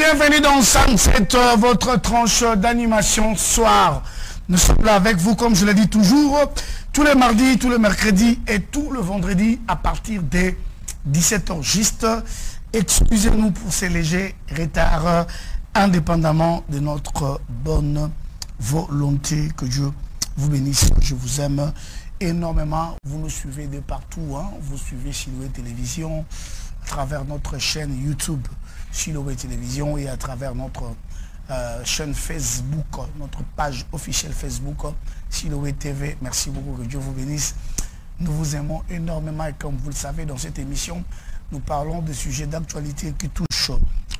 Bienvenue dans Sunset, votre tranche d'animation soir. Nous sommes là avec vous, comme je l'ai dit toujours, tous les mardis, tous les mercredis et tout le vendredi à partir des 17h juste. Excusez-nous pour ces légers retards, indépendamment de notre bonne volonté. Que Dieu vous bénisse, je vous aime énormément. Vous nous suivez de partout, hein? Vous suivez Chiloé Télévision à travers notre chaîne YouTube Chiloé Télévision et à travers notre chaîne Facebook, notre page officielle Facebook Chiloé TV. Merci beaucoup, que Dieu vous bénisse. Nous vous aimons énormément et comme vous le savez, dans cette émission, nous parlons de sujets d'actualité qui touchent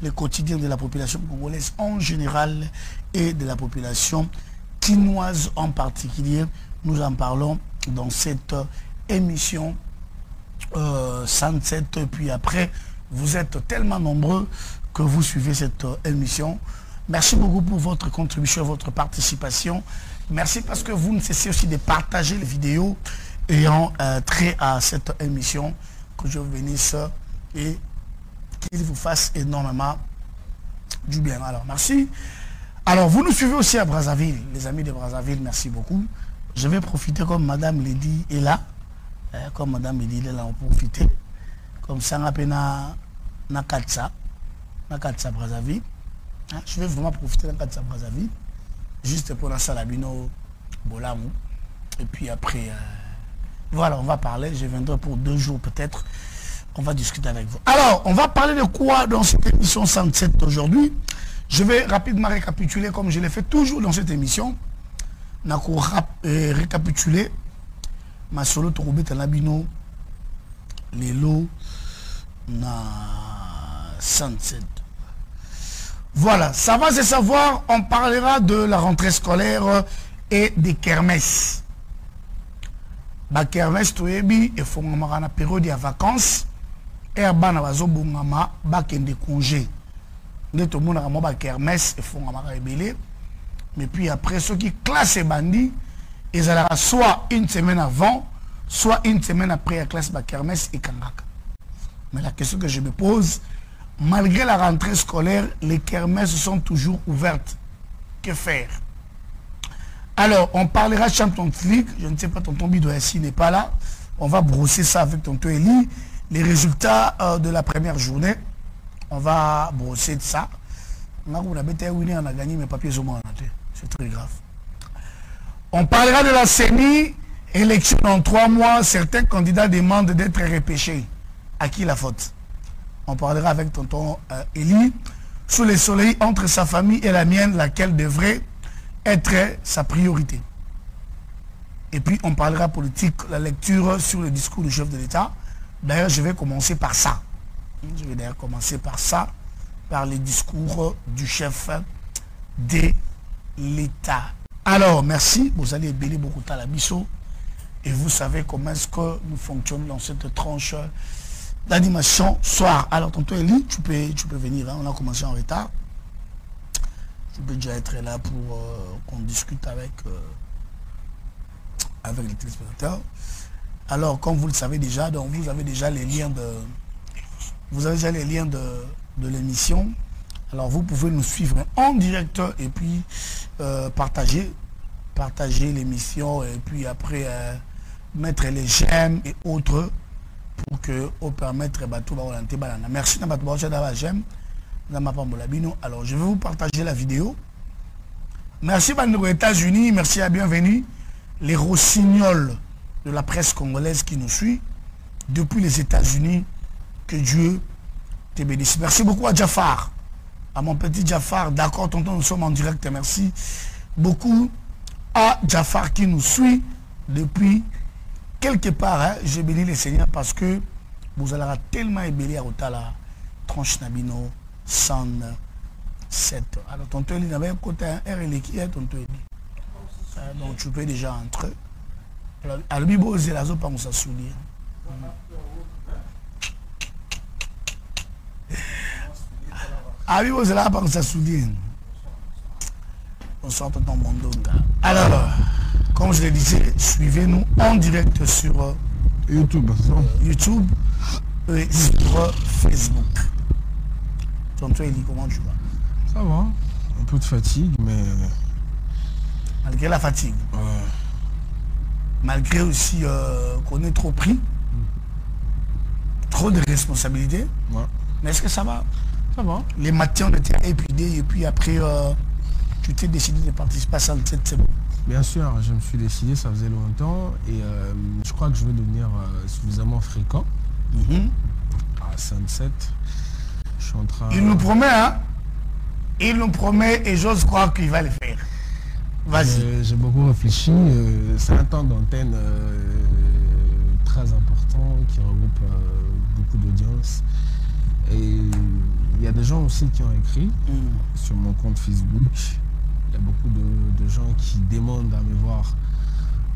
le quotidien de la population congolaise en général et de la population quinoise en particulier. Nous en parlons dans cette émission Sunset. Puis après, vous êtes tellement nombreux que vous suivez cette émission. Merci beaucoup pour votre contribution, votre participation. Merci parce que vous ne cessez aussi de partager les vidéos ayant trait à cette émission. Que je vous bénisse et qu'il vous fasse énormément du bien. Alors, merci. Alors, vous nous suivez aussi à Brazzaville, les amis de Brazzaville, merci beaucoup. Je vais profiter comme Madame Lady est là. Comme Madame Lady est là, on va profiter. Comme ça, on a na Katsa Brazzaville. Je vais vraiment profiter de Katsa Brazzaville. Juste pour la Salabino Bolamou. Et puis après, voilà, on va parler. Je viendrai pour 2 jours peut-être. On va discuter avec vous. Alors, on va parler de quoi dans cette émission 107 aujourd'hui? Je vais rapidement récapituler comme je l'ai fait toujours dans cette émission. Récapituler ma solo Torobé Talabino Lelo na 107. Voilà, ça va se savoir. On parlera de la rentrée scolaire et des kermesses. Ba kermesse toyebi et faut na période de vacances et bana bazo bongama ba kende congé. Tout le monde a ba kermesse et faut na rebelle. Mais puis après ceux qui classent bandits, ils allaient soit une semaine avant, soit une semaine après la classe ba kermesse et kangaka. Mais la question que je me pose, malgré la rentrée scolaire, les kermesses sont toujours ouvertes. Que faire? Alors, on parlera Champions League. Je ne sais pas, tonton Bidoyassi n'est pas là. On va brosser ça avec tonton Eli. Les résultats de la première journée. On va brosser de ça. On a gagné, mes papiers sont morts. C'est très grave. On parlera de la CENI. Élection dans 3 mois. Certains candidats demandent d'être repêchés. À qui la faute? On parlera avec tonton Eli. Sous le soleil, entre sa famille et la mienne, laquelle devrait être sa priorité. Et puis on parlera politique, la lecture sur le discours du chef de l'État. D'ailleurs, je vais commencer par ça. Je vais d'ailleurs commencer par ça, par les discours du chef de l'État. Alors, merci. Vous allez bélir beaucoup à la biseau. Et vous savez comment est-ce que nous fonctionnons dans cette tranche d'animation soir. Alors, tonton Eli, tu peux venir. Hein? On a commencé en retard. Tu peux déjà être là pour qu'on discute avec les téléspectateurs. Alors, comme vous le savez déjà, donc vous avez déjà les liens de l'émission. Alors, vous pouvez nous suivre en direct et puis partager l'émission et puis après mettre les j'aime et autres pour que on permettre tout orienter. Merci j'aime. Alors, je vais vous partager la vidéo. Merci aux États-Unis, merci à bienvenue les rossignols de la presse congolaise qui nous suit depuis les États-Unis. Que Dieu te bénisse. Merci beaucoup à Jafar, à mon petit Jafar. D'accord, tonton, nous sommes en direct. Merci beaucoup à Jafar qui nous suit depuis quelque part. Hein, j'ai béni les seigneurs parce que vous allez tellement ébélé à Otala, tranche Nabino. 107. Alors, tonton Eli n'avait un côté un R et qui est tonton Eli. Donc, tu peux déjà entrer. Alors, Albibo, c'est la zone pour nous soulier. Albibo, c'est là pour nous soulier. On sort tonton Mondonga. Alors, comme je le disais, suivez-nous en direct sur YouTube et sur Facebook. Tonton Eli, comment tu vas? Ça va, un peu de fatigue, mais... Malgré la fatigue. Malgré aussi qu'on est trop pris. Trop de responsabilités. Ouais. Mais est-ce que ça va? Ça va. Les matins, on était épuisés et puis après, tu t'es décidé de participer à ça, c'est bon. Bien sûr, je me suis décidé, ça faisait longtemps, et je crois que je vais devenir suffisamment fréquent. À Sunset, je suis en train... Il nous promet, hein? Il nous promet et j'ose croire qu'il va le faire. Vas-y. J'ai beaucoup réfléchi. C'est un temps d'antenne très important qui regroupe beaucoup d'audience. Et il y a des gens aussi qui ont écrit sur mon compte Facebook. Il y a beaucoup de gens qui demandent à me voir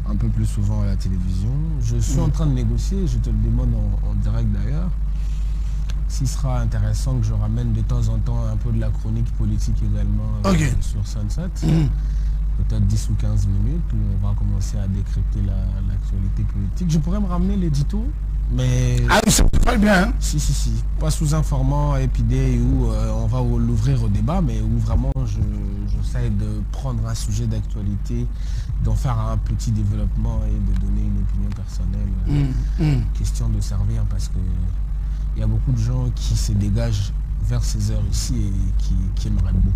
un peu plus souvent à la télévision. Je suis en train de négocier, je te le demande en direct d'ailleurs. S'il sera intéressant que je ramène de temps en temps un peu de la chronique politique également sur Sunset. Peut-être 10 ou 15 minutes où on va commencer à décrypter l'actualité politique. Je pourrais me ramener l'édito, mais... Ah oui, ça peut pas bien, hein? Si. Pas sous un format épidé où on va l'ouvrir au débat, mais où vraiment j'essaie de prendre un sujet d'actualité, d'en faire un petit développement et de donner une opinion personnelle. Question de servir, parce que il y a beaucoup de gens qui se dégagent vers ces heures ici et qui aimeraient beaucoup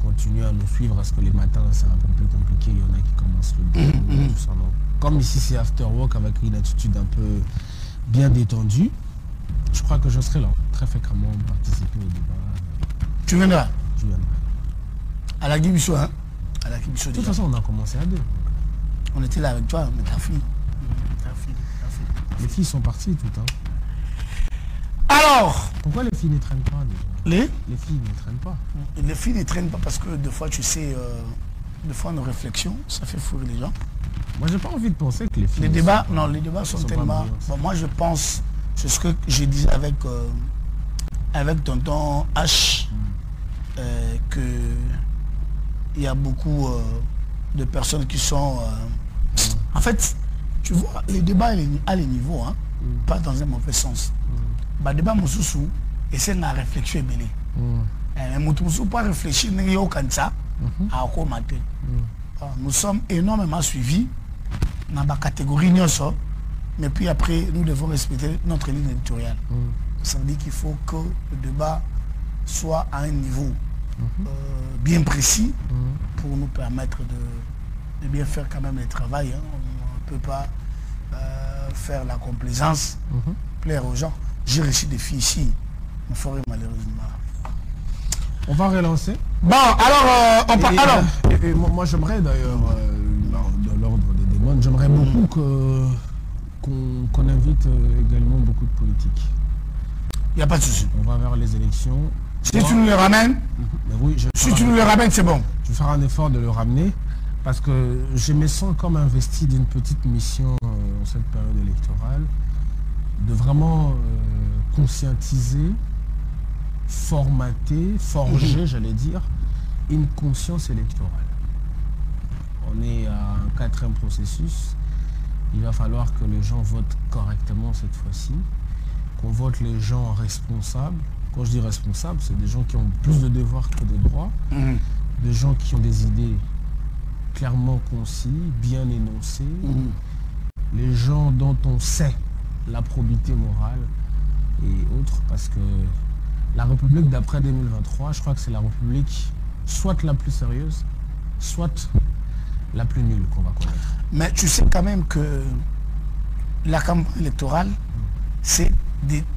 continuer à nous suivre, parce que les matins c'est un peu plus compliqué, il y en a qui commencent le boulot, tout ça. Donc, comme ici c'est after work avec une attitude un peu bien détendue, je crois que je serai là très fréquemment participer au débat. Tu viendras? Je viendrai. À la Guibisso, hein? À la Guibisso. De toute façon, on a commencé à deux. On était là avec toi, mais ta fille. Les filles sont parties tout, hein. Alors, pourquoi les filles ne traînent pas déjà? Les filles ne traînent pas. Les filles ne traînent pas parce que des fois, tu sais, des fois nos réflexions, ça fait fourrer les gens. Moi, j'ai pas envie de penser que les filles... Les débats sont tellement... Bon, moi, je pense, c'est ce que j'ai dit avec tonton H, que il y a beaucoup de personnes qui sont... En fait, tu vois, les débats à les niveaux, hein, pas dans un mauvais sens. Bah, débat Moussou, et c'est une réflexion ébélée. Mais Moussou pas réfléchir, il n'y a aucun ça, à quoi matin. Nous sommes énormément suivis dans la catégorie Nyoso, mais puis après, nous devons respecter notre ligne éditoriale. Ça veut dire qu'il faut que le débat soit à un niveau bien précis pour nous permettre de bien faire quand même le travail. Hein. On ne peut pas faire la complaisance, plaire aux gens. J'ai reçu des filles ici, on ferait malheureusement. On va relancer. Bon, alors, on parle. Alors, moi j'aimerais d'ailleurs, dans l'ordre des demandes, j'aimerais beaucoup qu'on invite également beaucoup de politiques. Il n'y a pas de souci. On va vers les élections. Si tu nous le ramènes, oui, si tu nous le ramènes, c'est bon. Je vais faire un effort de le ramener, parce que je me sens comme investi d'une petite mission en cette période électorale, de vraiment conscientiser, formater, forger, j'allais dire, une conscience électorale. On est à un 4e processus. Il va falloir que les gens votent correctement cette fois-ci, qu'on vote les gens responsables. Quand je dis responsables, c'est des gens qui ont plus de devoirs que de droits, des gens qui ont des idées clairement concis, bien énoncées, les gens dont on sait la probité morale et autres, parce que la République d'après 2023, je crois que c'est la République soit la plus sérieuse, soit la plus nulle qu'on va connaître. Mais tu sais quand même que la campagne électorale, c'est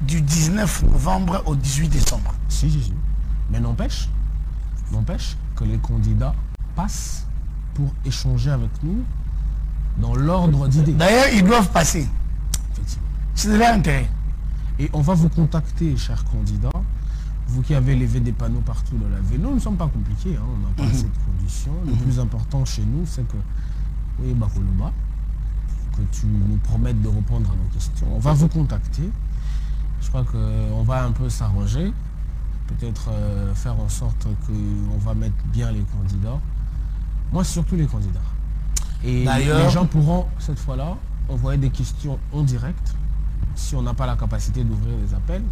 du 19 novembre au 18 décembre. Si. Mais n'empêche que les candidats passent pour échanger avec nous dans l'ordre d'idées. D'ailleurs, ils doivent passer. Effectivement. C'est de leur intérêt. Et on va vous contacter, chers candidats, vous qui avez levé des panneaux partout dans la ville. Nous ne sommes pas compliqués, hein, on n'a pas cette condition. Le plus important chez nous, c'est que, oui, Bakoloba, que tu nous promettes de répondre à nos questions. On va vous contacter. Je crois qu'on va un peu s'arranger, peut-être faire en sorte qu'on va mettre bien les candidats. Moi, surtout les candidats. Et les gens pourront, cette fois-là, envoyer des questions en direct si on n'a pas la capacité d'ouvrir les appels,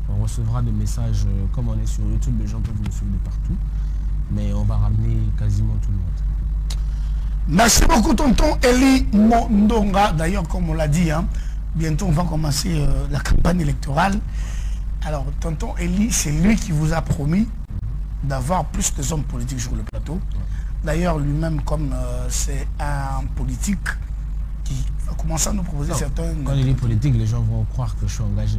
on recevra des messages, comme on est sur YouTube, les gens peuvent nous suivre de partout, mais on va ramener quasiment tout le monde. Merci beaucoup, tonton Eli Mondonga. D'ailleurs, comme on l'a dit, hein, bientôt on va commencer la campagne électorale. Alors, tonton Eli, c'est lui qui vous a promis d'avoir plus de hommes politiques sur le plateau. D'ailleurs, lui-même, comme c'est un politique qui va commencer à nous proposer certains... Quand il est politique, les gens vont croire que je suis engagé.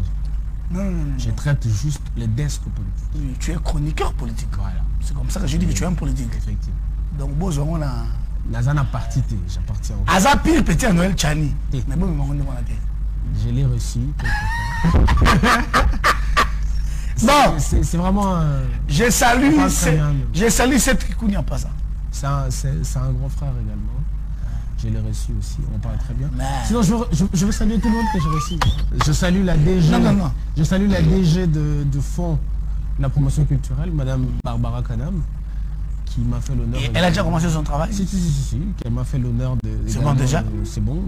Non. Je traite juste les desks politiques. Oui, tu es chroniqueur politique. Voilà. C'est comme ça que je dis que tu es un politique. Effectivement. Donc, bon, on a... Nazana partie, j'appartiens au... Aza pile petit à Noël Chani. Mais bon, je l'ai reçu. Bon, c'est vraiment un... Je salue cette Kikounia pas ça. C'est un grand frère également. Je l'ai reçu aussi, on parle très bien. Mais... Sinon, je veux saluer tout le monde que j'ai reçu. Je salue la DG. Non. Je salue la DG de fonds de la promotion culturelle, Madame Barbara Kanam, qui m'a fait l'honneur... Elle a déjà commencé son travail? Si. Elle m'a fait l'honneur de... C'est bon déjà? C'est bon.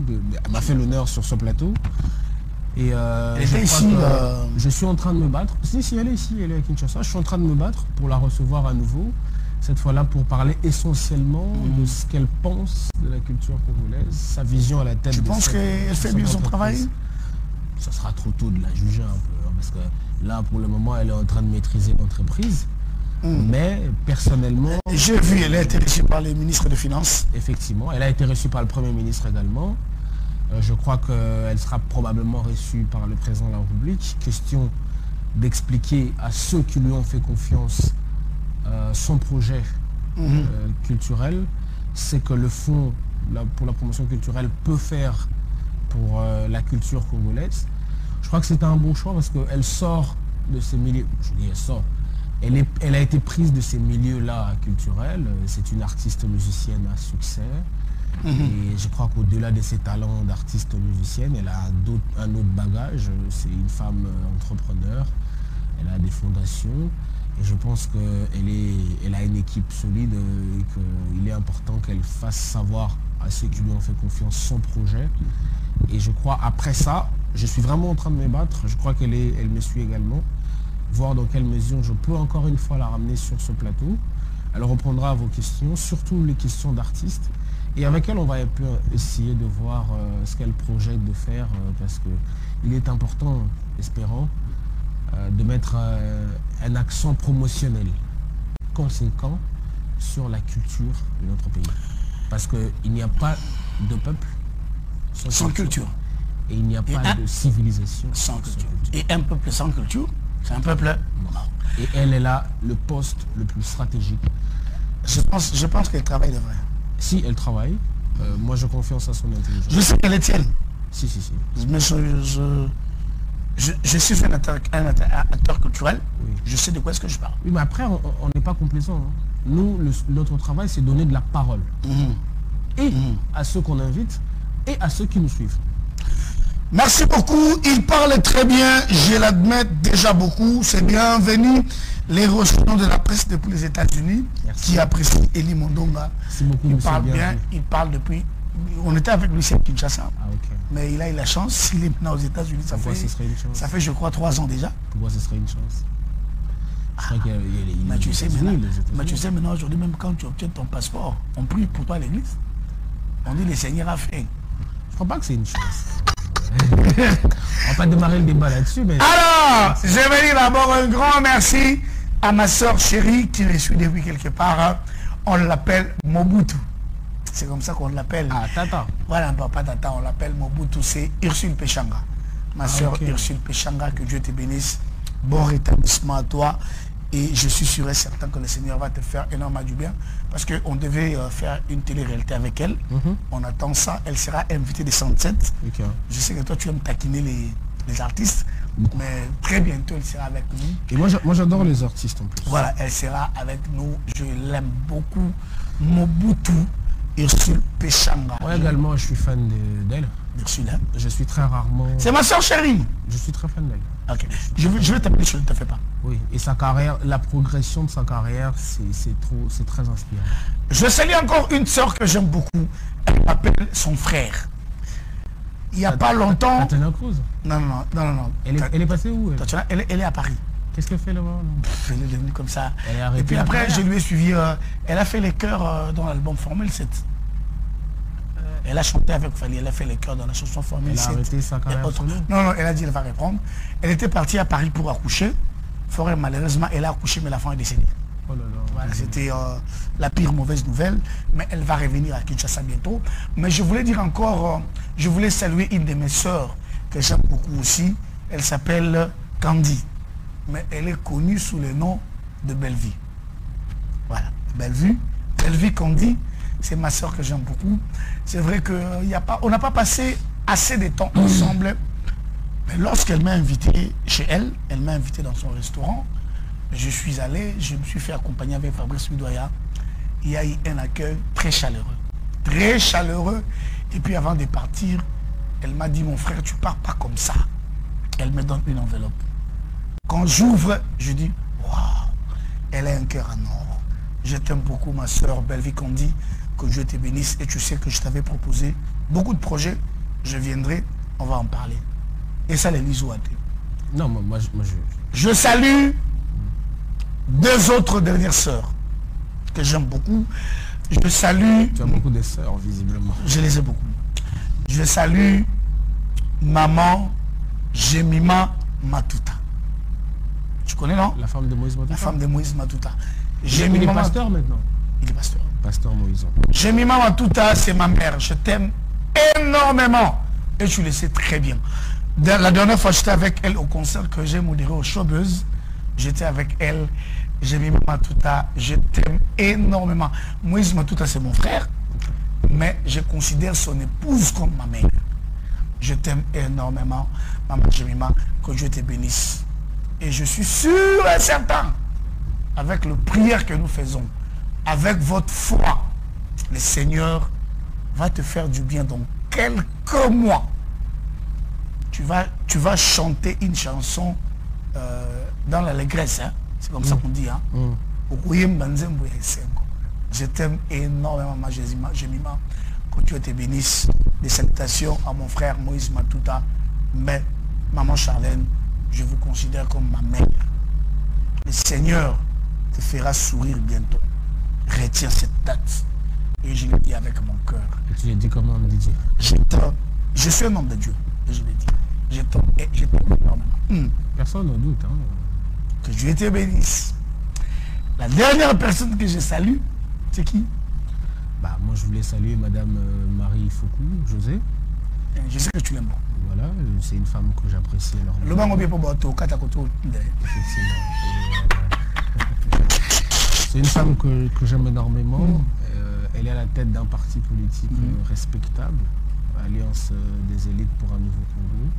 Elle m'a fait l'honneur sur ce plateau. Et elle était ici. Je suis en train de me battre. Si, elle est ici, elle est à Kinshasa. Je suis en train de me battre pour la recevoir à nouveau. Cette fois-là pour parler essentiellement de ce qu'elle pense de la culture congolaise, sa vision à la tête. Tu penses qu'elle fait bien son travail? Ça sera trop tôt de la juger un peu, hein, parce que là, pour le moment, elle est en train de maîtriser l'entreprise. Mais personnellement... J'ai vu, elle a été reçue par les ministres des Finances. Effectivement, elle a été reçue par le Premier ministre également. Je crois qu'elle sera probablement reçue par le président de la République. Question d'expliquer à ceux qui lui ont fait confiance son projet culturel, c'est que le fonds pour la promotion culturelle peut faire pour la culture congolaise. Je crois que c'est un bon choix parce qu'elle sort de ces milieux, je dis elle sort, elle a été prise de ces milieux-là culturels. C'est une artiste musicienne à succès. Et je crois qu'au-delà de ses talents d'artiste musicienne, elle a un autre bagage. C'est une femme entrepreneur. Elle a des fondations. Et je pense qu'elle a une équipe solide et qu'il est important qu'elle fasse savoir à ceux qui lui ont fait confiance son projet. Et je crois, après ça, je suis vraiment en train de me battre. Je crois qu'elle me suit également. Voir dans quelle mesure je peux encore une fois la ramener sur ce plateau. Elle reprendra vos questions, surtout les questions d'artistes. Et avec elle, on va un peu essayer de voir ce qu'elle projette de faire, parce qu'il est important, espérant, de mettre un accent promotionnel conséquent sur la culture de notre pays. Parce qu'il n'y a pas de peuple sans culture. Et il n'y a pas de civilisation sans culture. Et un peuple sans culture, c'est un peuple mort. Et elle est là, le poste le plus stratégique. Je pense qu'elle travaille de vrai. Si elle travaille, moi je confiance à son intelligence. Je sais qu'elle est tienne. Si. Mais je suis un acteur culturel. Oui. Je sais de quoi est-ce que je parle. Oui, mais après, on n'est pas complaisant. Hein. Nous, notre travail, c'est donner de la parole. Et à ceux qu'on invite, et à ceux qui nous suivent. Merci beaucoup. Il parle très bien. Je l'admets déjà beaucoup. C'est bienvenu. Les reçus de la presse depuis les États-Unis qui apprécient Eli Mondonga. Merci beaucoup. Il parle bien. Il parle depuis... On était avec lui à Kinshasa. Mais il a eu la chance. Il est maintenant aux États-Unis. Ça fait, je crois, 3 ans déjà. Pourquoi ce serait une chance? Mais tu sais, maintenant, aujourd'hui, même quand tu obtiens ton passeport, on prie pour toi à l'église. On dit le Seigneur a fait. Je crois pas que c'est une chance. On va pas démarrer le débat là-dessus. Mais... Alors, je vais dire d'abord un grand merci à ma soeur chérie qui me suit depuis quelque part. On l'appelle Mobutu. C'est comme ça qu'on l'appelle. Ah, Tata. Voilà, papa Tata, on l'appelle Mobutu. C'est Ursule Péchanga. Ma soeur Ursule Péchanga, que Dieu te bénisse. Bon rétablissement à toi. Et je suis sûr et certain que le Seigneur va te faire énormément du bien. Parce qu'on devait faire une télé-réalité avec elle. On attend ça. Elle sera invitée des 107. Je sais que toi, tu aimes taquiner les artistes. Mais très bientôt, elle sera avec nous. Et moi j'adore les artistes en plus. Voilà, elle sera avec nous. Je l'aime beaucoup. Mobutu Ursule Péchanga. Moi également, je suis fan d'elle. Ursule, hein? Je suis très rarement... C'est ma soeur chérie. Je suis très fan d'elle. Ok. Je vais t'appeler, je ne te fais pas. Oui, et sa carrière, la progression de sa carrière, c'est très inspirant. Je salue encore une soeur que j'aime beaucoup. Elle m'appelle son frère. il n'y a pas longtemps... Tatiana Cruz. Non. Elle est passée où elle est à Paris. Qu'est-ce qu'elle fait là-bas? Elle est devenue comme ça. Et puis après, je lui ai suivi. Elle a fait les chœurs dans l'album Formule 7. Elle a chanté avec Fali, elle a fait les chœurs dans la chanson Formule 7. Elle a arrêté sa carrière solo? Non, elle a dit qu'elle va reprendre. Elle était partie à Paris pour accoucher. Fort malheureusement, elle a accouché, mais l'enfant est décédé. Oh là là. Voilà, c'était la pire mauvaise nouvelle. Mais elle va revenir à Kinshasa bientôt. Mais je voulais dire encore, je voulais saluer une de mes sœurs que j'aime beaucoup aussi. Elle s'appelle Candy. Mais elle est connue sous le nom de Bellevue. Voilà, Bellevue Candy, c'est ma soeur que j'aime beaucoup. C'est vrai qu'on n'a pas passé assez de temps ensemble. Mais lorsqu'elle m'a invité chez elle, elle m'a invité dans son restaurant. Je suis allé, je me suis fait accompagner avec Fabrice Midoya. Il y a eu un accueil très chaleureux. Très chaleureux. Et puis avant de partir, elle m'a dit, mon frère, tu pars pas comme ça. Elle me donne une enveloppe. Quand j'ouvre, je dis, waouh, elle a un cœur en or. Je t'aime beaucoup, ma soeur Bellevue Candy, que Dieu te bénisse. Et tu sais que je t'avais proposé beaucoup de projets. Je viendrai, on va en parler. Et ça, les lisouatés. Non, moi, je salue deux autres dernières sœurs que j'aime beaucoup. Je salue... Tu as beaucoup de sœurs, visiblement. Je les ai beaucoup. Je salue maman Jemima Matuta. Tu connais, non? La femme de Moïse Matuta. La femme de Moïse Matuta. Il est pasteur maintenant. Il est pasteur. Pasteur Moïse. Jemima Matuta, c'est ma mère. Je t'aime énormément. Et tu le sais très bien. La dernière fois, j'étais avec elle au concert que j'ai modéré au Showbuzz. J'étais avec elle. Jemima Matuta, je t'aime énormément. Moïse Matuta, c'est mon frère. Mais je considère son épouse comme ma mère. Je t'aime énormément, maman Jemima. Que Dieu te bénisse. Et je suis sûr et certain, avec le prière que nous faisons, avec votre foi, le Seigneur va te faire du bien dans quelques mois. Tu vas chanter une chanson dans l'allégresse. Hein? C'est comme ça qu'on dit. Hein? Je t'aime énormément, ma Jemima. Que Dieu te bénisse. Des salutations à mon frère Moïse Matuta. Mais, maman Charlène, je vous considère comme ma mère. Le Seigneur te fera sourire bientôt. Retiens cette date. Et je le dis avec mon cœur. Et tu l'as dit comment, Didier? Je suis un homme de Dieu. Et je le dis. Je t'aime énormément. Personne n'en doute. Hein. Que Dieu te bénisse. La dernière personne que je salue, c'est qui? Bah, moi, je voulais saluer Madame Marie Foucault, José. Je sais que tu l'aimes beaucoup. Voilà, c'est une femme que j'apprécie énormément. Le bango bien pour bateau, effectivement. C'est une femme que j'aime énormément. Elle est à la tête d'un parti politique respectable, Alliance des élites pour un nouveau Congo,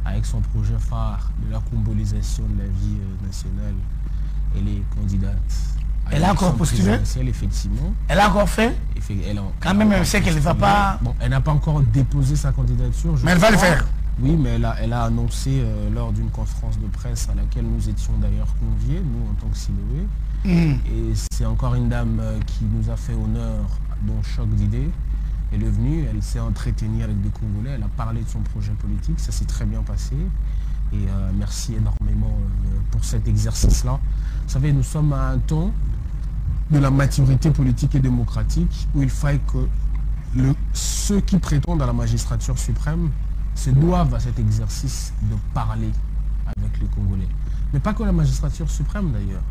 avec son projet phare de la combolisation de la vie nationale. Elle est candidate. Elle a encore postulé? Effectivement. Elle a encore fait? Quand même, elle sait qu'elle ne va pas... Bon, elle n'a pas encore déposé sa candidature. Mais elle va le faire. Oui, mais elle a annoncé lors d'une conférence de presse à laquelle nous étions d'ailleurs conviés, nous en tant que Siloé. Et c'est encore une dame qui nous a fait honneur d'un choc d'idées. Elle est venue, elle s'est entretenue avec des Congolais, elle a parlé de son projet politique, ça s'est très bien passé. Et merci énormément pour cet exercice-là. Vous savez, nous sommes à un temps de la maturité politique et démocratique où il faille que ceux qui prétendent à la magistrature suprême se doivent à cet exercice de parler avec les Congolais. Mais pas que la magistrature suprême d'ailleurs.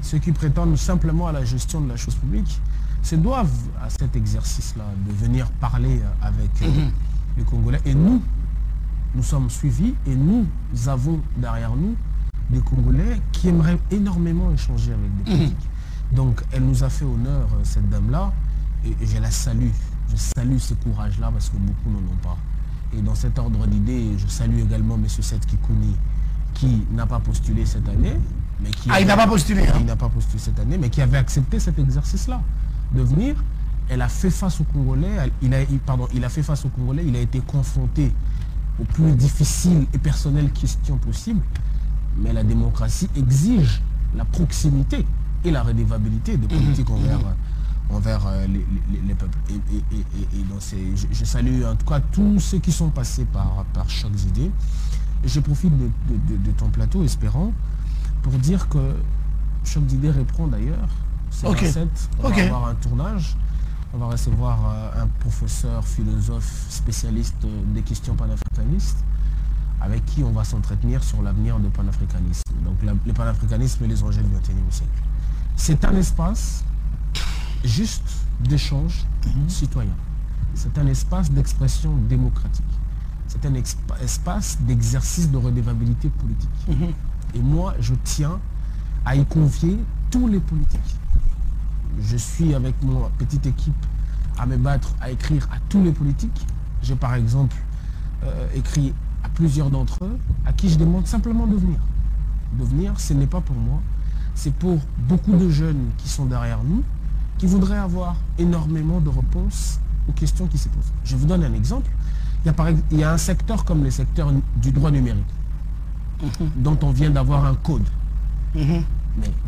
Ceux qui prétendent simplement à la gestion de la chose publique se doivent à cet exercice-là de venir parler avec les Congolais. Et nous sommes suivis et nous avons derrière nous des Congolais qui aimeraient énormément échanger avec des politiques. Donc elle nous a fait honneur, cette dame-là, et je la salue. Je salue ce courage-là parce que beaucoup n'en ont pas. Et dans cet ordre d'idées, je salue également M. Seth Kikouni, qui n'a pas postulé cette année. Mais qui il n'a pas postulé. Il n'a pas postulé cette année, mais qui avait accepté cet exercice-là. De venir, elle a fait face aux Congolais, il a fait face aux Congolais, il a été confronté aux plus difficiles et personnelles questions possibles. Mais la démocratie exige la proximité et la redevabilité de politique envers les peuples. Et donc je salue en tout cas tous ceux qui sont passés par Choc d'idées. Je profite de ton plateau, espérant, pour dire que Choc d'idées reprend d'ailleurs. C'est Ok. 27, on Ok. va avoir un tournage. On va recevoir un professeur, philosophe, spécialiste des questions panafricanistes, avec qui on va s'entretenir sur l'avenir du panafricanisme. Donc le panafricanisme et les enjeux du XXIe siècle. C'est un espace juste d'échange citoyen. C'est un espace d'expression démocratique. C'est un espace d'exercice de redevabilité politique. Et moi, je tiens à y convier tous les politiques. Je suis avec mon petite équipe à me battre, à écrire à tous les politiques. J'ai par exemple écrit à plusieurs d'entre eux, à qui je demande simplement de venir. De venir, ce n'est pas pour moi, c'est pour beaucoup de jeunes qui sont derrière nous, qui voudraient avoir énormément de réponses aux questions qui se posent. Je vous donne un exemple. Il y a un secteur comme le secteur du droit numérique, dont on vient d'avoir un code. Mais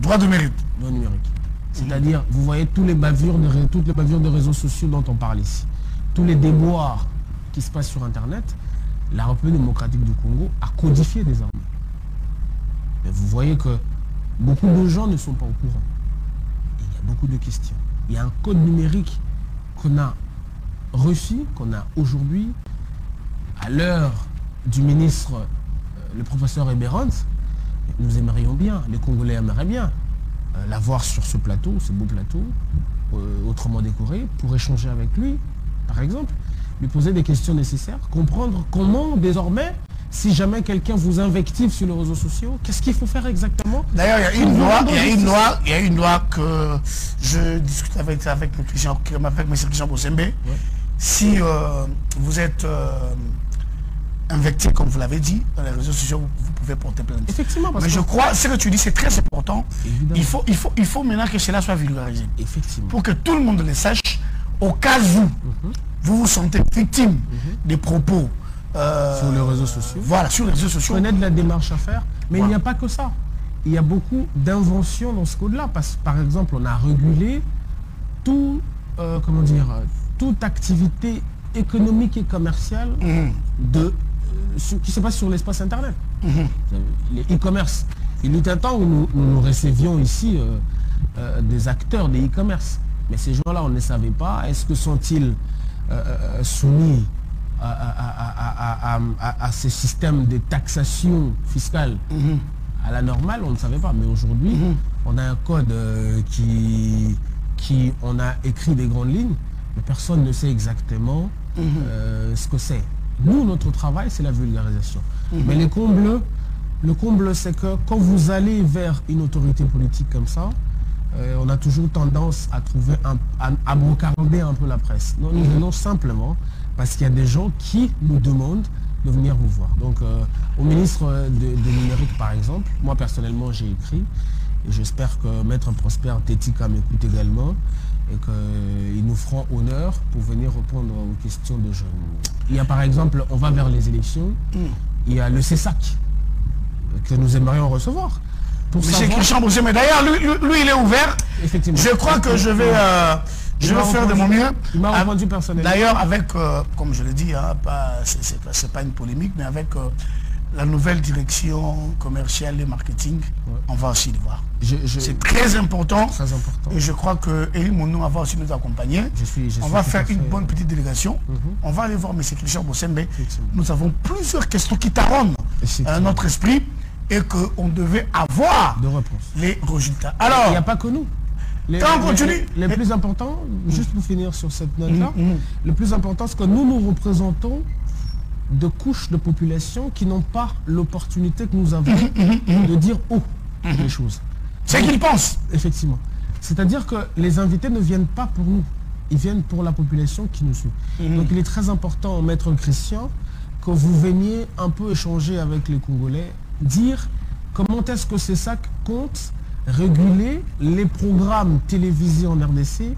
Droit de mérite. non numérique. C'est-à-dire, vous voyez toutes les bavures de réseaux sociaux dont on parle ici, tous les déboires qui se passent sur Internet, la République démocratique du Congo a codifié désormais. Mais vous voyez que beaucoup de gens ne sont pas au courant. Et il y a beaucoup de questions. Il y a un code numérique qu'on a reçu, qu'on a aujourd'hui, à l'heure du ministre, le professeur Eberhard. Nous aimerions bien, les Congolais aimeraient bien l'avoir sur ce plateau, ce beau plateau, autrement décoré, pour échanger avec lui, par exemple, lui poser des questions nécessaires, comprendre comment désormais, si jamais quelqu'un vous invective sur les réseaux sociaux, qu'est-ce qu'il faut faire exactement? D'ailleurs, il y a une loi que je discute avec M. Christian Bosembe. Ouais. Si vous êtes invectif, comme vous l'avez dit, dans les réseaux sociaux, vous pouvez porter plainte. Effectivement, parce Mais que... je crois, ce que tu dis, c'est très important. Évidemment. Il faut maintenant que cela soit vulgarisé. Effectivement. Pour que tout le monde le sache, au cas où vous vous sentez victime des propos Sur les réseaux sociaux. Voilà, sur les réseaux sociaux. Connaître la démarche à faire, mais Voilà. il n'y a pas que ça. Il y a beaucoup d'inventions dans ce code-là. Par exemple, on a régulé tout, toute activité économique et commerciale qui se passe sur l'espace Internet. Les e-commerce. Il y a un temps où nous recevions ici des acteurs des e-commerce. Mais ces gens-là, on ne savait pas. Est-ce que sont-ils soumis à ces systèmes de taxation fiscale à la normale? On ne savait pas. Mais aujourd'hui, on a un code qui on a écrit des grandes lignes, mais personne ne sait exactement ce que c'est. Nous, notre travail, c'est la vulgarisation. Mais le comble, c'est que quand vous allez vers une autorité politique comme ça, on a toujours tendance à trouver à brocarder un peu la presse. Non, nous venons simplement parce qu'il y a des gens qui nous demandent de venir vous voir. Donc, au ministre de numérique, par exemple, moi personnellement, j'ai écrit, et j'espère que Maître Prosper Tetika m'écoute également, et qu'ils nous feront honneur pour venir répondre aux questions de jeunes. Il y a par exemple, on va vers les élections, il y a le CESAC que nous aimerions recevoir. Pour Monsieur savoir... Christian Bossé, mais d'ailleurs, lui, il est ouvert. Effectivement. Je crois que je vais faire de mon mieux. Il m'a répondu personnellement. D'ailleurs, avec, comme je l'ai dit, hein, c'est pas une polémique, mais avec la nouvelle direction commerciale et marketing, on va aussi le voir. C'est très important. Très important. Et je crois que Elie Mono va aussi nous accompagner. On va faire une bonne petite délégation. On va aller voir M. Christian Bossembe. Nous avons plusieurs questions qui taronnent notre esprit et qu'on devait avoir de réponses. Les résultats. Alors, il n'y a pas que nous. Les plus importants, juste pour finir sur cette note-là, le plus important, c'est que nous représentons de couches de population qui n'ont pas l'opportunité que nous avons de dire haut les choses. C'est qu'ils pensent. Effectivement. C'est-à-dire que les invités ne viennent pas pour nous, ils viennent pour la population qui nous suit. Donc il est très important, Maître Christian, que vous veniez un peu échanger avec les Congolais, dire comment est-ce que c'est ça compte réguler les programmes télévisés en RDC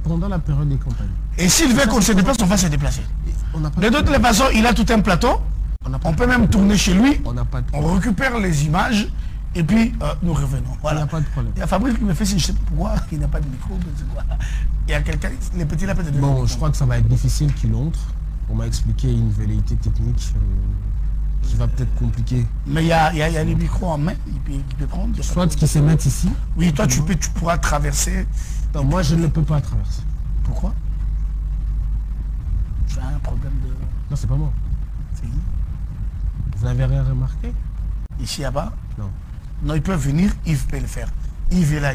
pendant la période des campagnes. Et s'il veut qu'on se déplace, on va se déplacer. De toutes les façons, il a tout un plateau. On peut même tourner chez lui. On récupère les images Et puis, nous revenons. Voilà. Il n'y a pas de problème. Il y a Fabrice qui me fait signe, je ne sais pas pourquoi, il n'a pas de micro. Il y a quelqu'un, les petits là peut-être. Bon, je crois que ça va être difficile qu'il entre. On m'a expliqué une velléité technique qui va peut-être compliquer. Mais il y a les micros en main, il peut prendre. Soit qu'il se mette ici. Oui, toi tu pourras traverser. Non, moi je ne peux pas traverser. Pourquoi? Tu as un problème de... Non, c'est pas moi. C'est qui? Vous n'avez rien remarqué? Ici là-bas? Non. Non, il peut venir, Yves peut le faire. Yves est là,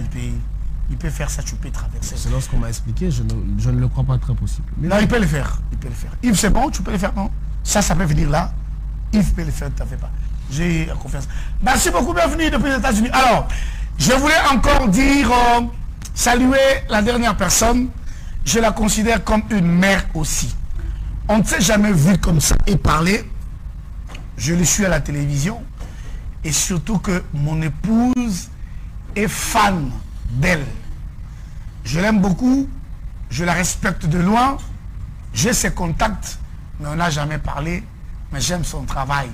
il peut faire ça, tu peux traverser. Selon ce qu'on m'a expliqué, je ne le crois pas très possible. Mais non, il peut le faire. Il peut le faire. Yves, c'est bon, tu peux le faire, non? Ça peut venir là. Yves peut le faire, ne t'en fais pas. J'ai confiance. Merci beaucoup, bienvenue depuis les États-Unis. Alors, je voulais encore dire, saluer la dernière personne. Je la considère comme une mère aussi. On ne s'est jamais vu comme ça et parler. Je le suis à la télévision. Et surtout que mon épouse est fan d'elle. Je l'aime beaucoup. Je la respecte de loin. J'ai ses contacts, mais on n'a jamais parlé. Mais j'aime son travail.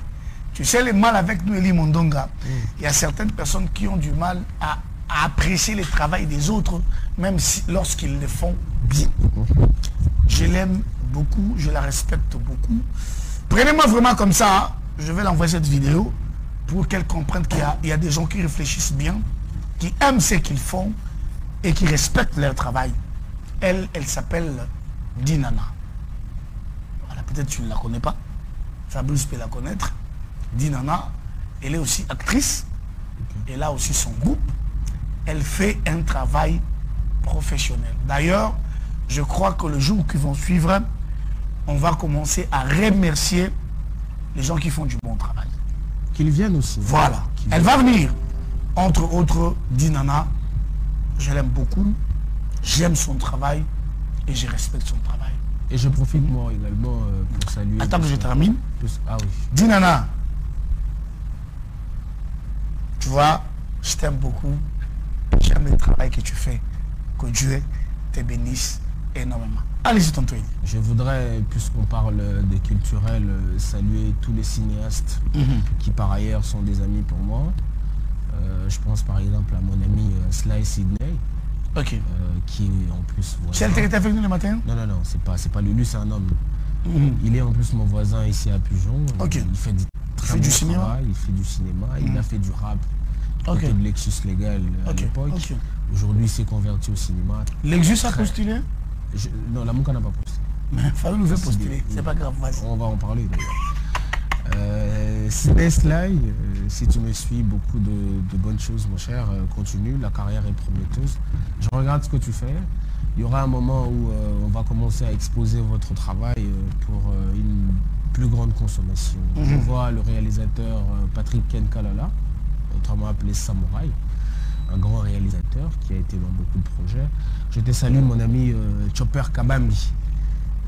Tu sais, le mal avec nous, Eli Mondonga, il y a certaines personnes qui ont du mal à apprécier le travail des autres, même si, lorsqu'ils le font bien. Je l'aime beaucoup, je la respecte beaucoup. Prenez-moi vraiment comme ça, hein. Je vais l'envoyer cette vidéo pour qu'elle comprenne qu'il y a des gens qui réfléchissent bien, qui aiment ce qu'ils font et qui respectent leur travail. Elle s'appelle Dinana. Voilà, peut-être tu ne la connais pas. Fabrice peut la connaître. Dinana, elle est aussi actrice. Elle a aussi son groupe. Elle fait un travail professionnel. D'ailleurs, je crois que le jour qui vont suivre, on va commencer à remercier les gens qui font du bon travail. Qu'ils viennent aussi. Voilà. Elle va venir. Entre autres, Dinana, je l'aime beaucoup. J'aime son travail et je respecte son travail. Et je profite moi également pour saluer... Attends que je termine. Ah oui. Dinana, tu vois, je t'aime beaucoup. J'aime le travail que tu fais. Que Dieu te bénisse énormément. Allez-y, tonton. Je voudrais, puisqu'on parle des culturels, saluer tous les cinéastes qui par ailleurs sont des amis pour moi. Je pense par exemple à mon ami Sly Sydney. Ok. Qui est en plus... C'est elle qui était avec nous le matin? Non, c'est pas Lulu, c'est un homme. Il est en plus mon voisin ici à Pujon. Okay. Il fait du cinéma. Travail, il fait du cinéma, il a fait du rap. Okay. De Lexus Légal à l'époque. Okay. Aujourd'hui, il s'est converti au cinéma. Lexus a postulé? Non, la Mouka n'a pas postulé. Mais Fallou nous fait postuler, c'est pas grave. On va en parler d'ailleurs. Sly, si tu me suis, beaucoup de bonnes choses, mon cher. Continue, la carrière est prometteuse. Je regarde ce que tu fais. Il y aura un moment où on va commencer à exposer votre travail pour une plus grande consommation. Je vois le réalisateur Patrick Kenkalala, autrement appelé Samouraï, un grand réalisateur qui a été dans beaucoup de projets. Je te salue mon ami Chopper Kabambi,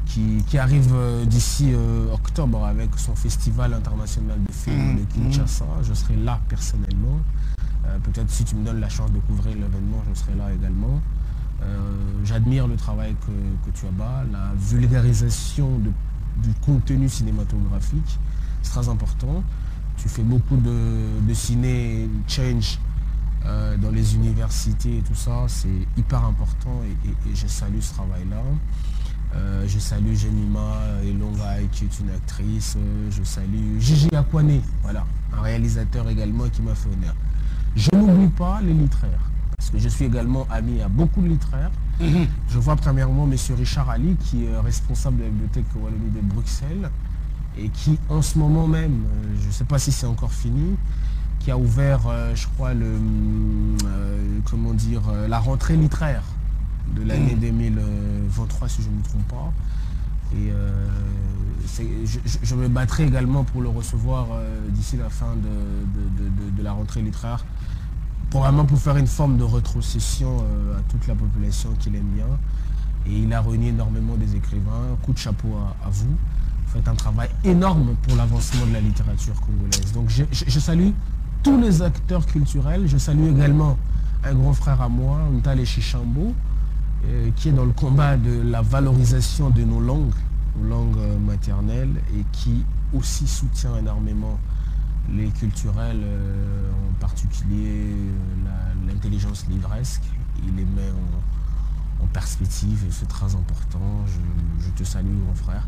qui arrive d'ici octobre avec son festival international de films de Kinshasa. Je serai là personnellement. Peut-être si tu me donnes la chance de couvrir l'événement, je serai là également. J'admire le travail que tu abats, la vulgarisation du contenu cinématographique, c'est très important. Tu fais beaucoup de ciné change dans les universités et tout ça, c'est hyper important et je salue ce travail-là. Je salue Jemima Elonga qui est une actrice, je salue Gigi Akwane, voilà, un réalisateur également qui m'a fait honneur. Je n'oublie pas les littéraires, parce que je suis également ami à beaucoup de littéraires. Je vois premièrement M. Richard Ali, qui est responsable de la bibliothèque Wallonie de Bruxelles, et qui en ce moment même, je ne sais pas si c'est encore fini, qui a ouvert, je crois, la rentrée littéraire de l'année 2023, si je ne me trompe pas. Et je me battrai également pour le recevoir d'ici la fin de la rentrée littéraire, probablement pour faire une forme de rétrocession à toute la population qui l'aime bien. Et il a réuni énormément des écrivains. Coup de chapeau à vous. Vous faites un travail énorme pour l'avancement de la littérature congolaise. Donc je salue tous les acteurs culturels. Je salue également un grand frère à moi, Ntale Chichambo, qui est dans le combat de la valorisation de nos langues maternelles et qui aussi soutient énormément les culturels, en particulier l'intelligence livresque, il les met en perspective et c'est très important. Je te salue, mon frère.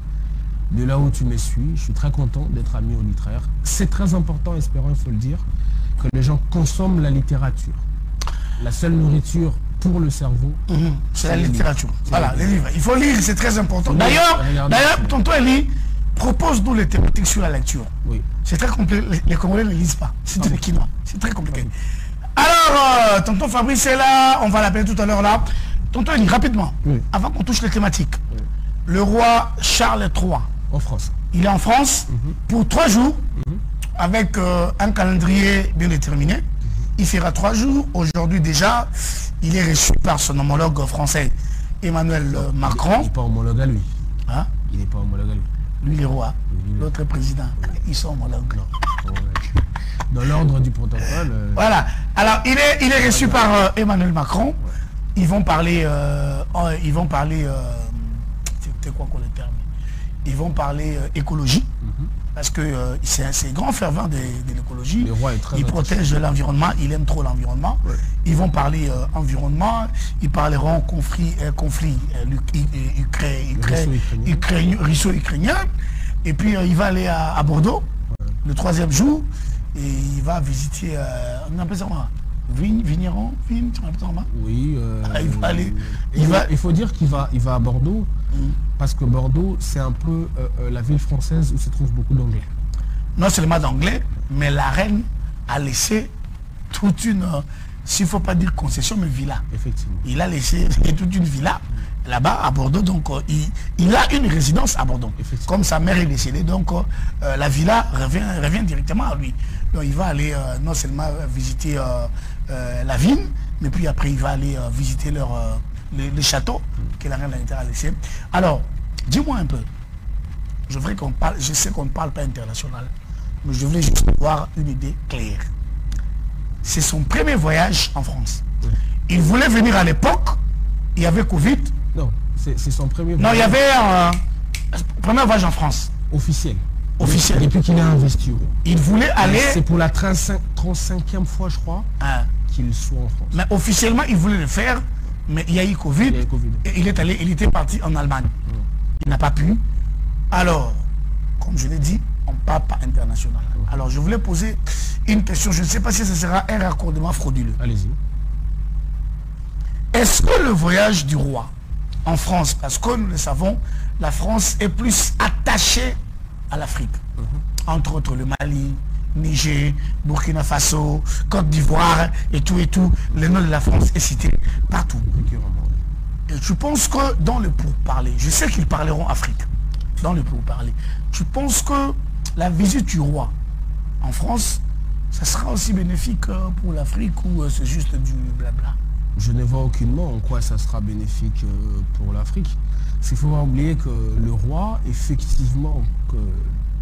De là où tu me suis, je suis très content d'être ami au littéraire. C'est très important, espérons, il faut le dire, que les gens consomment la littérature. La seule nourriture pour le cerveau, c'est la littérature. Voilà, les livres. Il faut lire, c'est très important. D'ailleurs, tonton Eli propose-nous les thématiques sur la lecture. Oui. C'est très compliqué. Les Congolais ne lisent pas. C'est du quinoa. C'est très compliqué. Alors, tonton Fabrice est là. On va l'appeler tout à l'heure là. Tonton Eli, rapidement, avant qu'on touche les thématiques. Le roi Charles III. En France. Il est en France pour 3 jours avec un calendrier bien déterminé. Il fera 3 jours. Aujourd'hui déjà, il est reçu par son homologue français Emmanuel Macron. Il n'est pas homologue à lui. Hein? Il n'est pas homologue à lui. Lui, le roi. L'autre président. Ils sont homologues. Dans l'ordre du protocole. Voilà. Alors, il est reçu par Emmanuel Macron. Ils vont parler... c'était quoi le terme? Ils vont parler écologie. Parce que c'est un grand fervent de l'écologie. Il protège l'environnement, il aime trop l'environnement. Ouais. Ils vont parler environnement, ils parleront conflit russo-ukrainien. Et puis il va aller à Bordeaux, le 3e jour, et il va visiter, on appelle ça quoi? Vigneron, tu m'appelles ça comment? Oui. Il faut dire qu'il va à Bordeaux. Parce que Bordeaux, c'est un peu la ville française où se trouve beaucoup d'anglais. Non seulement d'anglais, mais la reine a laissé toute une, s'il ne faut pas dire concession, mais villa. Effectivement. Il a laissé toute une villa là-bas à Bordeaux, donc il a une résidence à Bordeaux. Comme sa mère est décédée, donc la villa revient directement à lui. Donc il va aller non seulement visiter la ville, mais puis après il va aller visiter les châteaux que la reine a laissé. Alors, dis-moi un peu, je sais qu'on ne parle pas international, mais je voulais juste avoir une idée claire. C'est son premier voyage en France. Oui. Il voulait venir à l'époque, il y avait Covid. Non, c'est son premier voyage. Non, il y avait un premier voyage en France. Officiel. Officiel. Depuis qu'il a investi. Il voulait aller... C'est pour la 35e fois, je crois, qu'il soit en France. Mais officiellement, il voulait le faire. Mais il y a eu Covid, et il était parti en Allemagne. Il n'a pas pu. Alors, comme je l'ai dit, on ne parle pas international. Alors, je voulais poser une question. Je ne sais pas si ce sera un raccordement frauduleux. Allez-y. Est-ce que le voyage du roi en France, parce que nous le savons, la France est plus attachée à l'Afrique. Entre autres le Mali, Niger, Burkina Faso, Côte d'Ivoire et tout, le nom de la France est cité partout. Et je pense que dans le pourparler, je sais qu'ils parleront Afrique, dans le pourparler, je pense que la visite du roi en France, ça sera aussi bénéfique pour l'Afrique ou c'est juste du blabla? Je ne vois aucunement en quoi ça sera bénéfique pour l'Afrique. Il faut pas oublier que le roi, effectivement,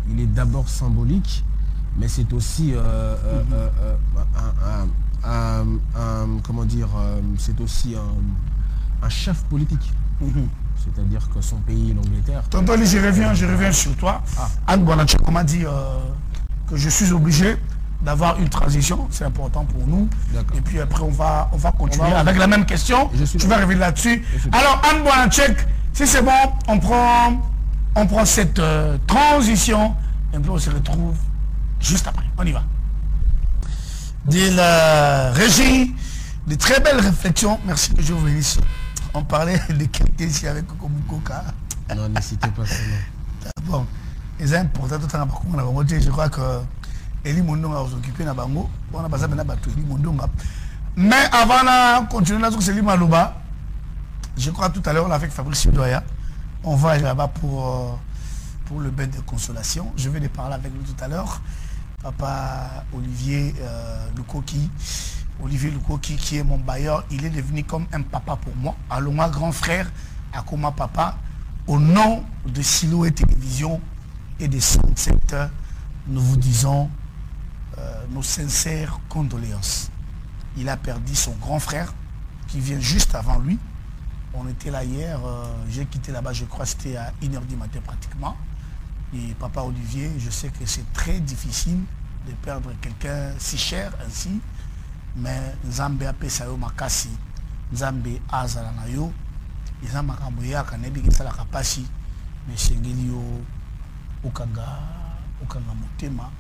il est d'abord symbolique, mais c'est aussi comment dire, c'est aussi un chef politique. C'est-à-dire que son pays, l'Angleterre... Tonton, je reviens sur toi. Anne Bonachek m'a dit que je suis obligé d'avoir une transition, c'est important pour nous. Et puis après, on va continuer avec la même question. Je vais revenir là-dessus. Alors, Anne Bonachek, si c'est bon, on prend cette transition et puis on se retrouve juste après. On y va. De la régie, de très belles réflexions. Merci que je vous bénisse. On parlait de quelqu'un ici avec Komukoka. Non, ne citez pas ça. Bon, c'est important. Je crois que Eli Mondonga va s'occuper de Bango. On a passé maintenant Eli Mondonga. Mais avant de continuer là, c'est Eli Malouba. Je crois tout à l'heure avec Fabrice Doya. On va aller là-bas pour le bain de consolation. Je vais les parler avec lui tout à l'heure. Papa Olivier Lukoki. Olivier Lukoki qui est mon bailleur, il est devenu comme un papa pour moi. Alors moi, grand frère, Akoma Papa, au nom de Silo et Télévision et des 107, nous vous disons nos sincères condoléances. Il a perdu son grand frère qui vient juste avant lui. On était là hier, j'ai quitté là-bas, je crois que c'était à 1h du matin pratiquement. Et Papa Olivier, je sais que c'est très difficile de perdre quelqu'un si cher ainsi, mais Nzambe apesa yo makasi, Nzambe azala na yo, eza makambo yaka nebi kesalaka pasi, mais sengeli yo okanga motema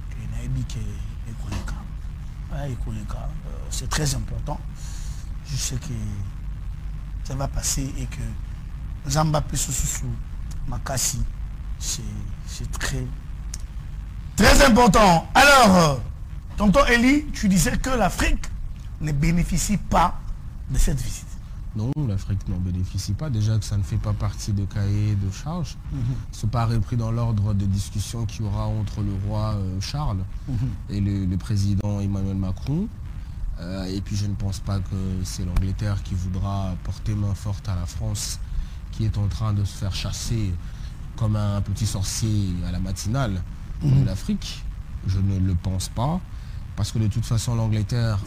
ke nayebi ke ekoleka. C'est très important. Je sais que ça va passer et que Nzamba Pesususu Makasi, c'est très important. Alors, tonton Eli, tu disais que l'Afrique ne bénéficie pas de cette visite. Non, l'Afrique n'en bénéficie pas. Déjà que ça ne fait pas partie de cahier de charge. Ce pas repris dans l'ordre de discussion qu'il y aura entre le roi Charles et le président Emmanuel Macron. Et puis je ne pense pas que c'est l'Angleterre qui voudra porter main forte à la France, qui est en train de se faire chasser comme un petit sorcier à la matinale de l'Afrique. Je ne le pense pas, parce que de toute façon l'Angleterre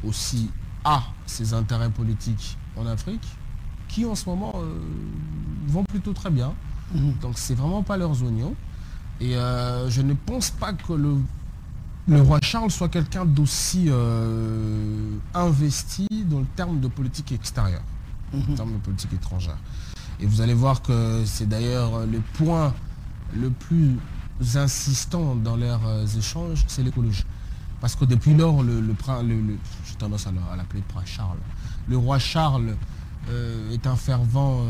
aussi a ses intérêts politiques en Afrique, qui en ce moment vont plutôt très bien. Donc c'est vraiment pas leurs oignons. Et je ne pense pas que le roi Charles soit quelqu'un d'aussi investi dans le terme de politique extérieure, en termes de politique étrangère. Et vous allez voir que c'est d'ailleurs le point le plus insistant dans leurs échanges, c'est l'écologie. Parce que depuis lors, j'ai tendance à l'appeler prince Charles, le roi Charles est un fervent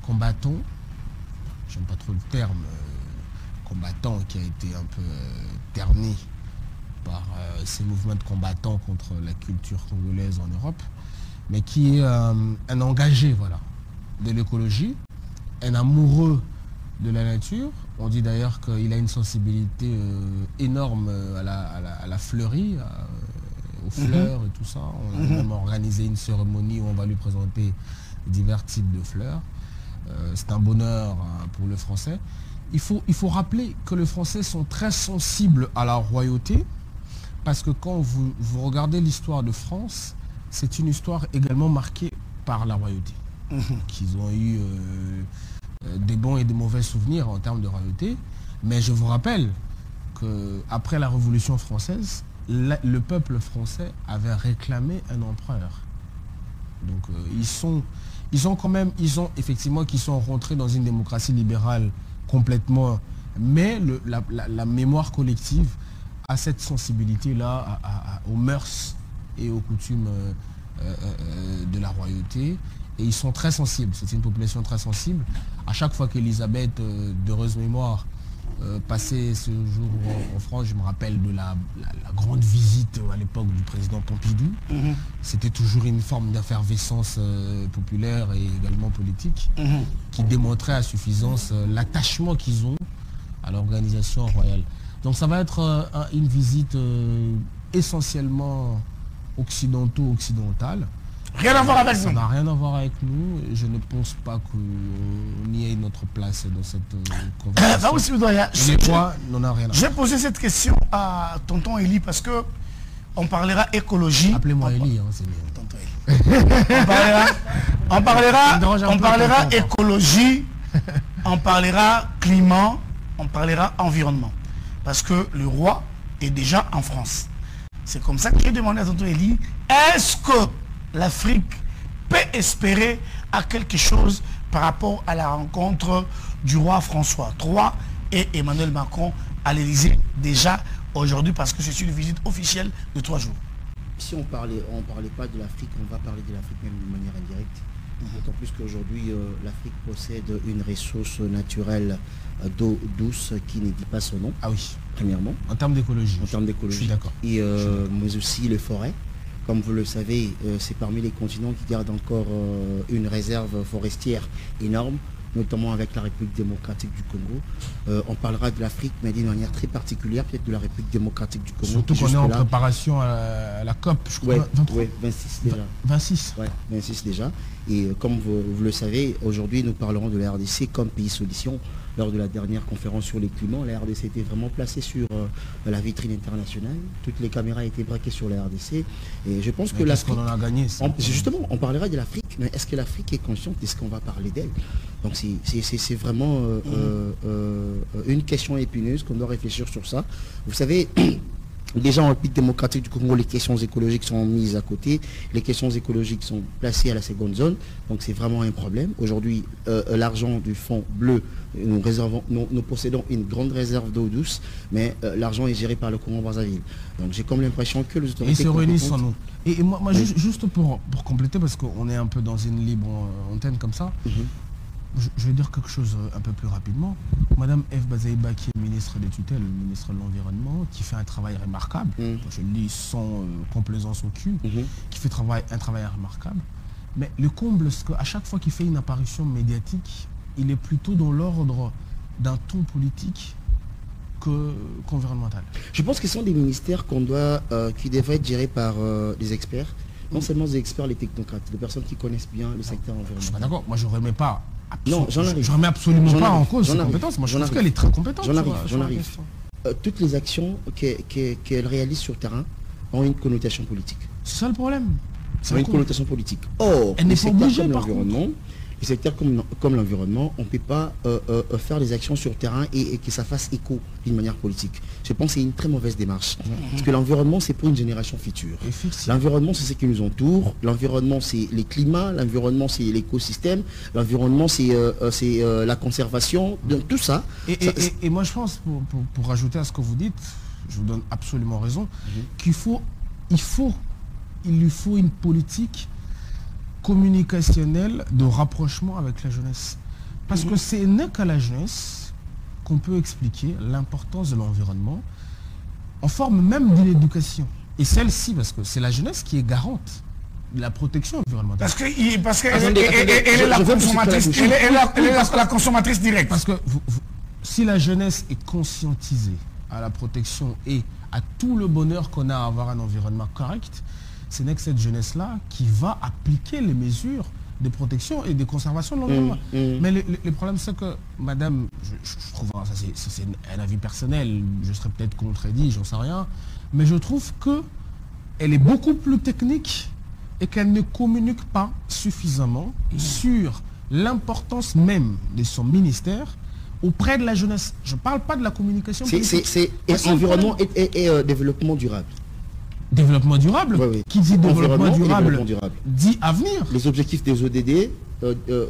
combattant, j'aime pas trop le terme, combattant qui a été un peu terni par ces mouvements de combattants contre la culture congolaise en Europe, mais qui est un engagé, voilà, de l'écologie, un amoureux de la nature. On dit d'ailleurs qu'il a une sensibilité énorme à la fleurie, aux fleurs et tout ça. On a même organisé une cérémonie où on va lui présenter divers types de fleurs. C'est un bonheur pour le français. Il faut rappeler que les Français sont très sensibles à la royauté, parce que quand vous regardez l'histoire de France, c'est une histoire également marquée par la royauté. Qu'ils ont eu des bons et des mauvais souvenirs en termes de royauté. Mais je vous rappelle qu'après la Révolution française, le peuple français avait réclamé un empereur. Donc ils ont effectivement qu'ils sont rentrés dans une démocratie libérale complètement, mais la mémoire collective a cette sensibilité-là aux mœurs et aux coutumes de la royauté, et ils sont très sensibles. C'est une population très sensible. À chaque fois qu'Élisabeth, d'heureuse mémoire, passait ce jour en France, je me rappelle de la grande visite à l'époque du président Pompidou. C'était toujours une forme d'effervescence populaire et également politique qui démontrait à suffisance l'attachement qu'ils ont à l'organisation royale. Donc ça va être une visite essentiellement occidentale. Rien à voir avec nous. Ça n'a rien à voir avec nous. Je ne pense pas qu'on y ait notre place dans cette conversation. Je vais poser cette question à tonton Eli parce que on parlera écologie. Appelez-moi Eli, hein, c'est mieux. Tonton Eli. on parlera écologie, on parlera climat, on parlera environnement. Parce que le roi est déjà en France. C'est comme ça que j'ai demandé à tonton Eli, est-ce que l'Afrique peut espérer à quelque chose par rapport à la rencontre du roi François III et Emmanuel Macron à l'Élysée déjà aujourd'hui, parce que c'est une visite officielle de 3 jours. Si on parlait pas de l'Afrique, on va parler de l'Afrique même de manière indirecte. D'autant plus qu'aujourd'hui, l'Afrique possède une ressource naturelle d'eau douce qui ne dit pas son nom. Ah oui. Premièrement. En termes d'écologie. En termes d'écologie. Je suis d'accord. Et mais aussi les forêts. Comme vous le savez, c'est parmi les continents qui gardent encore une réserve forestière énorme, notamment avec la République démocratique du Congo. On parlera de l'Afrique, mais d'une manière très particulière, peut-être de la République démocratique du Congo. Surtout qu'on est en préparation à la COP, je crois. Oui, 26 déjà. 26 Oui, 26 déjà. Et comme vous le savez, aujourd'hui, nous parlerons de la RDC comme pays solution. Lors de la dernière conférence sur les climats, la RDC était vraiment placée sur la vitrine internationale. Toutes les caméras étaient braquées sur la RDC. Et je pense que l'Afrique... qu'on en a gagné. Justement, on parlera de l'Afrique mais est-ce que l'Afrique est consciente de ce qu'on va parler d'elle? Donc c'est vraiment une question épineuse qu'on doit réfléchir sur ça. Vous savez, déjà en République démocratique du Congo, les questions écologiques sont mises à côté, les questions écologiques sont placées à la seconde zone, donc c'est vraiment un problème. Aujourd'hui, l'argent du fonds bleu, nous possédons une grande réserve d'eau douce, mais l'argent est géré par le Congo-Brazzaville. Donc j'ai comme l'impression que les autorités... Ils se réunissent sans nous. Et moi oui. juste pour compléter, parce qu'on est un peu dans une libre antenne comme ça, je vais dire quelque chose un peu plus rapidement. Madame F. Bazaïba, qui est ministre des tutelles, ministre de l'Environnement, qui fait un travail remarquable, je le dis sans complaisance aucune, qui fait un travail remarquable. Mais le comble, c'est qu'à chaque fois qu'il fait une apparition médiatique, il est plutôt dans l'ordre d'un ton politique qu'environnemental. Je pense que ce sont des ministères qui devraient être gérés par des experts, non seulement des experts, les technocrates, des personnes qui connaissent bien le secteur environnemental. Je suis pas d'accord, moi je ne remets pas. Non, je remets absolument pas en cause ses compétences. Moi je trouve qu'elle est très compétente. J'en arrive. Toutes les actions qu'elle réalise sur le terrain ont une connotation politique. C'est ça le problème. Ont une connotation politique. Or, elle n'est pas obligée par l'environnement. Les secteurs comme l'environnement, on ne peut pas faire des actions sur le terrain et que ça fasse écho d'une manière politique. Je pense que c'est une très mauvaise démarche. Parce que l'environnement, c'est pour une génération future. L'environnement, c'est ce qui nous entoure. L'environnement, c'est les climats. L'environnement, c'est l'écosystème. L'environnement, c'est la conservation. Donc, tout ça. Et moi, je pense, pour rajouter à ce que vous dites, je vous donne absolument raison, qu'il lui faut une politique communicationnel de rapprochement avec la jeunesse. Parce que c'est n'est qu'à la jeunesse qu'on peut expliquer l'importance de l'environnement en forme même d'une éducation. Et celle-ci, parce que c'est la jeunesse qui est garante de la protection environnementale. Parce qu'elle est la consommatrice, elle est la consommatrice directe. Parce que si la jeunesse est conscientisée à la protection et à tout le bonheur qu'on a à avoir un environnement correct, ce n'est que cette jeunesse-là qui va appliquer les mesures de protection et de conservation de l'environnement. Mais le problème, c'est que, madame, je trouve, ça c'est un avis personnel, je serais peut-être contredit, j'en sais rien, mais je trouve qu'elle est beaucoup plus technique et qu'elle ne communique pas suffisamment sur l'importance même de son ministère auprès de la jeunesse. Je ne parle pas de la communication politique. C'est environnement et développement durable. Développement durable, oui. Qui dit développement durable dit avenir. Les objectifs des ODD,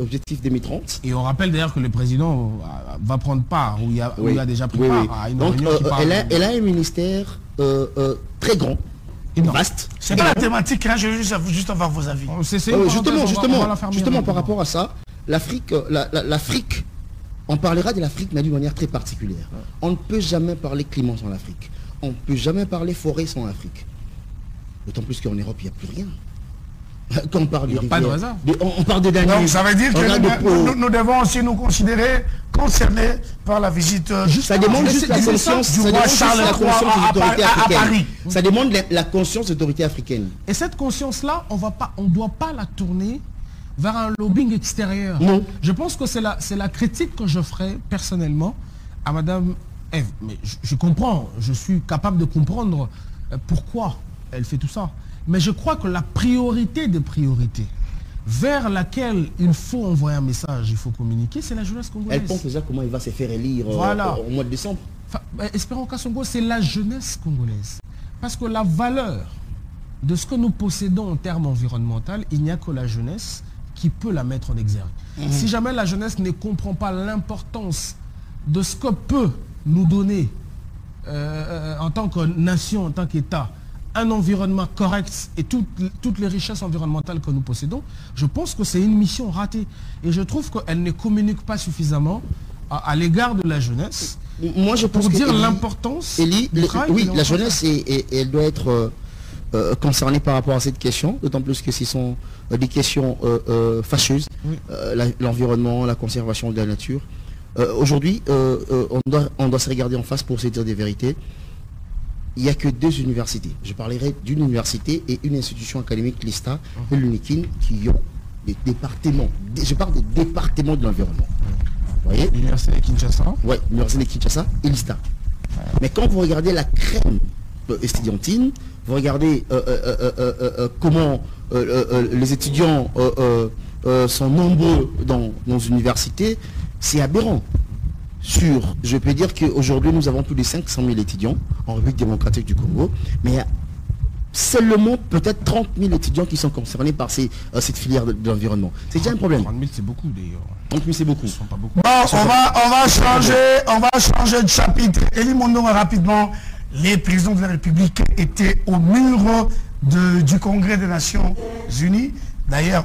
objectifs 2030. Et on rappelle d'ailleurs que le président va prendre part, ou il a déjà pris part à une réunion qui parle. Elle a un ministère très grand, vaste. C'est pas la thématique, hein, je veux juste avoir vos avis. Justement par rapport à ça, l'Afrique, on parlera de l'Afrique, mais d'une manière très particulière. On ne peut jamais parler climat sans l'Afrique. On ne peut jamais parler forêt sans l'Afrique. D'autant plus qu'en Europe, il n'y a plus rien. Quand on parle pas de hasard. On parle de Daniel. Donc ça veut dire que nous devons aussi nous considérer concernés par la visite. Ça demande juste la conscience du roi Charles III à Paris. Ça demande la conscience de l'autorité africaine. Et cette conscience-là, on ne doit pas la tourner vers un lobbying extérieur. Non. Je pense que c'est la critique que je ferai personnellement à Madame Ève. Mais je comprends, je suis capable de comprendre pourquoi elle fait tout ça. Mais je crois que la priorité des priorités vers laquelle il faut envoyer un message, il faut communiquer, c'est la jeunesse congolaise. Elle pense déjà comment il va se faire élire au mois de décembre. Espérons qu'à Songo, c'est la jeunesse congolaise. Parce que la valeur de ce que nous possédons en termes environnementaux, il n'y a que la jeunesse qui peut la mettre en exergue. Si jamais la jeunesse ne comprend pas l'importance de ce que peut nous donner en tant que nation, en tant qu'État, un environnement correct et toutes les richesses environnementales que nous possédons, je pense que c'est une mission ratée. Et je trouve qu'elle ne communique pas suffisamment à l'égard de la jeunesse. Moi, je pense pour dire l'importance. Oui, la jeunesse, elle doit être concernée par rapport à cette question, d'autant plus que ce sont des questions fâcheuses, l'environnement, la conservation de la nature. Aujourd'hui, on doit se regarder en face pour se dire des vérités. Il n'y a que 2 universités. Je parlerai d'une université et une institution académique, l'ISTA et l'UNIKIN, qui ont des départements. Je parle des départements de l'environnement. Vous voyez? L'université de Kinshasa. Oui, l'université de Kinshasa et l'ISTA. Mais quand vous regardez la crème estudiantines, vous regardez comment les étudiants sont nombreux dans nos universités, c'est aberrant. Je peux dire qu'aujourd'hui, nous avons plus de 500 000 étudiants en République démocratique du Congo, mais il y a seulement peut-être 30 000 étudiants qui sont concernés par cette filière de l'environnement. C'est déjà un problème. 30 000, c'est beaucoup d'ailleurs. 30 000, c'est beaucoup. Ce sont pas beaucoup. Bon, on va changer de chapitre. Elie Mondongo, rapidement, les présidents de la République étaient au mur du Congrès des Nations Unies. D'ailleurs,